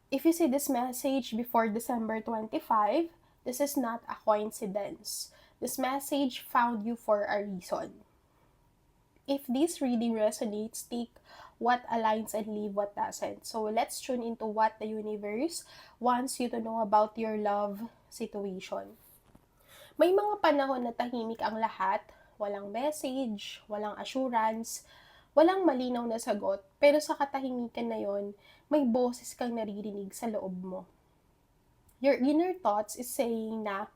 If you see this message before December 25, this is not a coincidence. This message found you for a reason. If this reading resonates, take what aligns and leave what doesn't. So let's tune into what the universe wants you to know about your love situation. May mga panahon na tahimik ang lahat, walang message, walang assurance, walang malinaw na sagot, pero sa katahimikan na yon, may boses kang naririnig sa loob mo. Your inner thoughts is saying na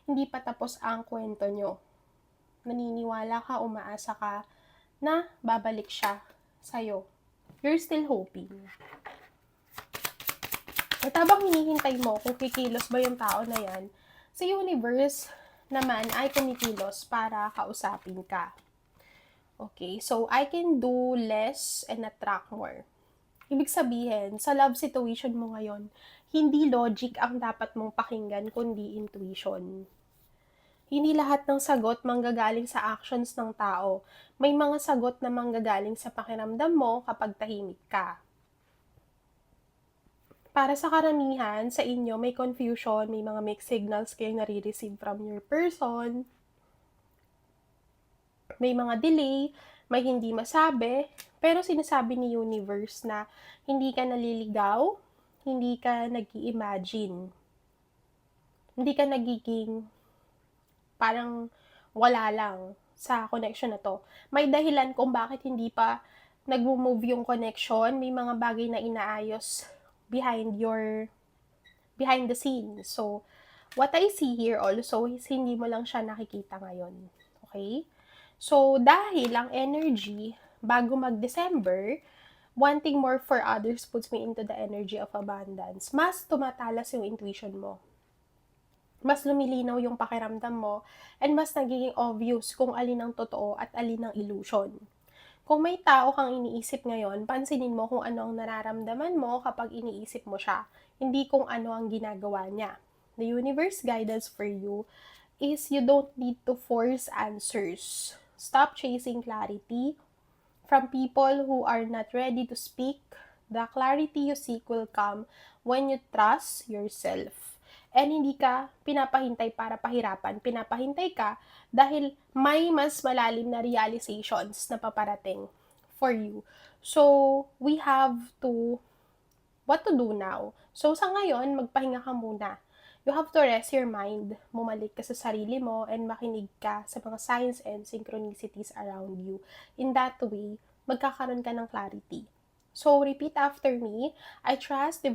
hindi pa tapos ang kwento nyo. Naniniwala ka, umaasa ka, na babalik siya sa'yo. You're still hoping. At habang hinihintay mo kung kikilos ba yung tao na yan, sa universe naman ay kumikilos para kausapin ka. Okay, so I can do less and attract more. Ibig sabihin, sa love situation mo ngayon, hindi logic ang dapat mong pakinggan, kundi intuition. Hindi lahat ng sagot manggagaling sa actions ng tao. May mga sagot na manggagaling sa pakiramdam mo kapag tahimik ka. Para sa karamihan, sa inyo may confusion, may mga mixed signals kayong nare-receive from your person, may mga delay, may hindi masabi, pero sinasabi ni universe na hindi ka naliligaw, hindi ka nag-i-imagine, hindi ka nagiging parang wala lang sa connection na to. May dahilan kung bakit hindi pa nag-move yung connection, may mga bagay na inaayos behind the scenes. So, what I see here also is hindi mo lang siya nakikita ngayon. Okay? So, dahil ang energy, bago mag-December, wanting more for others puts me into the energy of abundance. Mas tumatalas yung intuition mo. Mas lumilinaw yung pakiramdam mo, and mas nagiging obvious kung alin ang totoo at alin ang illusion. Kung may tao kang iniisip ngayon, pansinin mo kung ano ang nararamdaman mo kapag iniisip mo siya, hindi kung ano ang ginagawa niya. The universe guidance for you is you don't need to force answers. Stop chasing clarity from people who are not ready to speak. The clarity you seek will come when you trust yourself. And hindi ka pinapahintay para pahirapan. Pinapahintay ka dahil may mas malalim na realizations na paparating for you. So, we have to, what to do now? So, sa ngayon, magpahinga ka muna. You have to rest your mind, bumalik ka sa sarili mo, and makinig ka sa mga signs and synchronicities around you. In that way, magkakaroon ka ng clarity. So, repeat after me. I trust divine